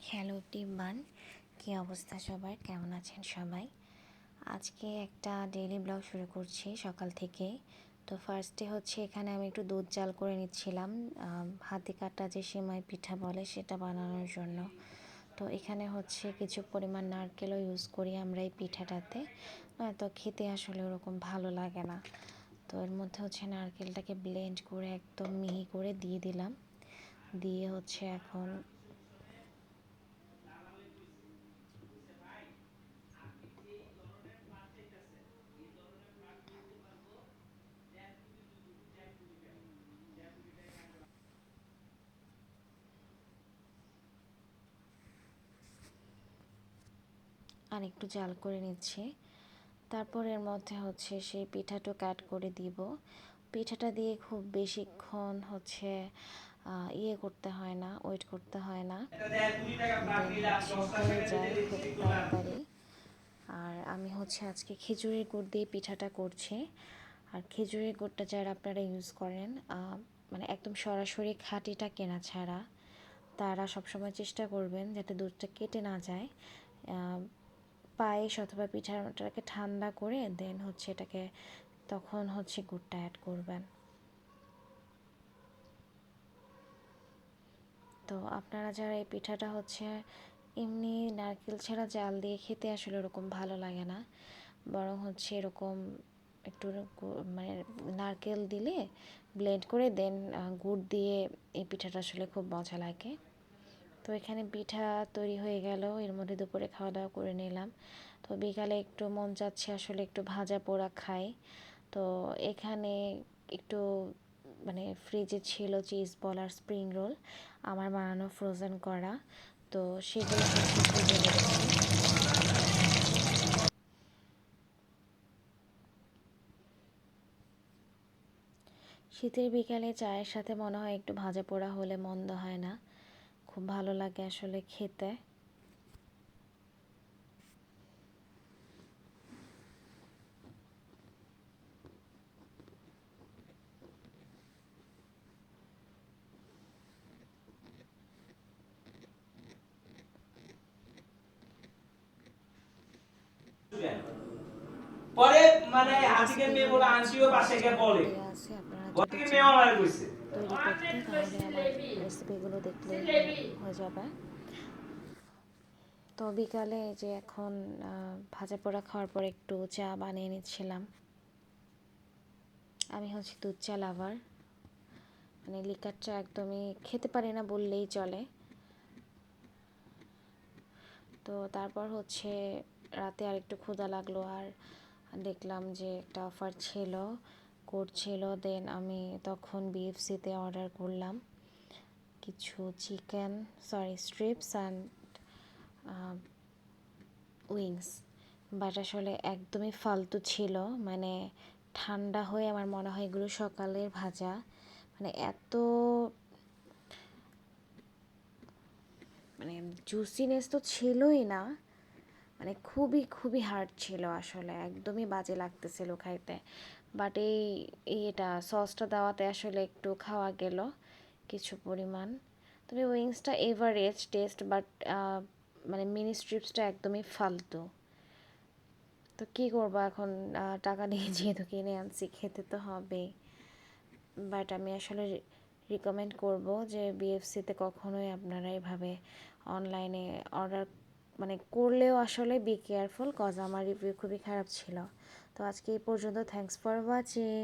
Hello টিম্বান, কী অবস্থা সবার? কেমন আছেন সবাই? আজকে একটা ডেইলি ব্লগ শুরু করছি সকাল থেকে। তো ফার্স্টে হচ্ছে এখানে আমি একটু দুধ জাল করে নিচ্ছিলাম হাতে কাটা যে সেমাই পিঠা বলে সেটা বানানোর জন্য। তো এখানে হচ্ছে কিছু পরিমাণ নারকেলও ইউজ করি আমরা এই পিঠাটাতে, তো খেতে আসলে ওরকম ভালো লাগে না। তো এর মধ্যে হচ্ছে নারকেলটাকে ব্লেন্ড করে একদম মিহি করে দিয়ে দিলাম। দিয়ে হচ্ছে এখন আর একটু জাল করে নিচ্ছি। তারপর এর মধ্যে হচ্ছে সেই পিঠাটা কাট করে দিব। পিঠাটা দিয়ে খুব বেশিক্ষণ হচ্ছে করতে হয় না, ওয়েট করতে হয় না, দেন হচ্ছে হয়ে যায় খুব তাড়াতাড়ি। আর আমি হচ্ছে আজকে খেজুরের গুড় দিয়ে পিঠাটা করছি। আর খেজুরের গুড়টা যারা আপনারা ইউজ করেন, মানে একদম সরাসরি খাঁটিটা কেনা ছাড়া, তারা সবসময় চেষ্টা করবেন যাতে দুধটা কেটে না যায়। পায়েস অথবা পিঠাটাকে ঠান্ডা করে দেন হচ্ছে এটাকে তখন হচ্ছে গুড়টা অ্যাড করবেন। তো আপনারা যারা এই পিঠাটা হচ্ছে এমনি নারকেল ছাড়া জাল দিয়ে খেতে আসলে ওরকম ভালো লাগে না, বরং হচ্ছে এরকম একটু মানে নারকেল দিলে ব্লেন্ড করে দেন গুড় দিয়ে এই পিঠাটা আসলে খুব মজা লাগে। তো এখানে পিঠা তৈরি হয়ে গেল, এর মধ্যে দুপুরে খাওয়া দাওয়া করে নিলাম। তো বিকালে একটু মন চাচ্ছে আসলে একটু ভাজা পোড়া খাই। তো এখানে একটু মানে ফ্রিজে ছিল চিজ বল আর স্প্রিং রোল, আমার বানানো ফ্রোজেন করা। তো সেগুলো হচ্ছে ভেজে নিচ্ছি। শীতের বিকালে চায়ের সাথে মনে হয় একটু ভাজা পোড়া হলে মন্দ হয় না, খুব ভালো লাগে আসলে খেতে। পরে মানে আর এই আজকের মেয়ে রেসিপিগুলো বলে হচ্ছে আনসিও আমার পাশে গিয়ে চ্যানেলে বলে দেওয়া আছে, আপনারা যদি বলে মেয়ে চান আমার কইছে তৈরি করতে তাহলে আমার রেসিপিগুলো দেখলেই হয়ে যাবে। তো বিকালে যে এখন ভাজা পোড়া খাওয়ার পর একটু চা বানিয়ে নিচ্ছিলাম। আমি হচ্ছে দুধ চা লাভার, মানে লিকার চা একদমই খেতে পারি না বললেই চলে। তো তারপর হচ্ছে রাতে আর একটু ক্ষুধা লাগলো, আর দেখলাম যে একটা অফার ছিল, কোড ছিল, দেন আমি তখন বিএফসিতে অর্ডার করলাম কিছু স্ট্রিপস অ্যান্ড উইংস। বাট আসলে একদমই ফালতু ছিল, মানে ঠান্ডা হয়ে আমার মনে হয় এগুলো সকালের ভাজা, মানে এত মানে জুসিনেস তো ছিলই না, মানে খুবই খুবই হার্ড ছিল, আসলে একদমই বাজে লাগতেছিল খাইতে। বাট এটা সসটা দেওয়াতে আসলে একটু খাওয়া গেল কিছু পরিমাণ। তবে উইংসটা এভারেজ টেস্ট, বাট মানে মিনি স্ট্রিপসটা একদমই ফালতু। তো কী করবো এখন, টাকা দিয়ে যেহেতু কিনে আনছি খেতে তো হবেই। বাট আমি আসলে রিকমেন্ড করব যে বিএফসিতে কখনোই আপনারা এভাবে অনলাইনে অর্ডার মানে করলেও আসলে বি কেয়ারফুল, কজ আমার রিভিউ খুবই খারাপ ছিল। তো আজকে এই পর্যন্ত, থ্যাংকস ফর ওয়াচিং।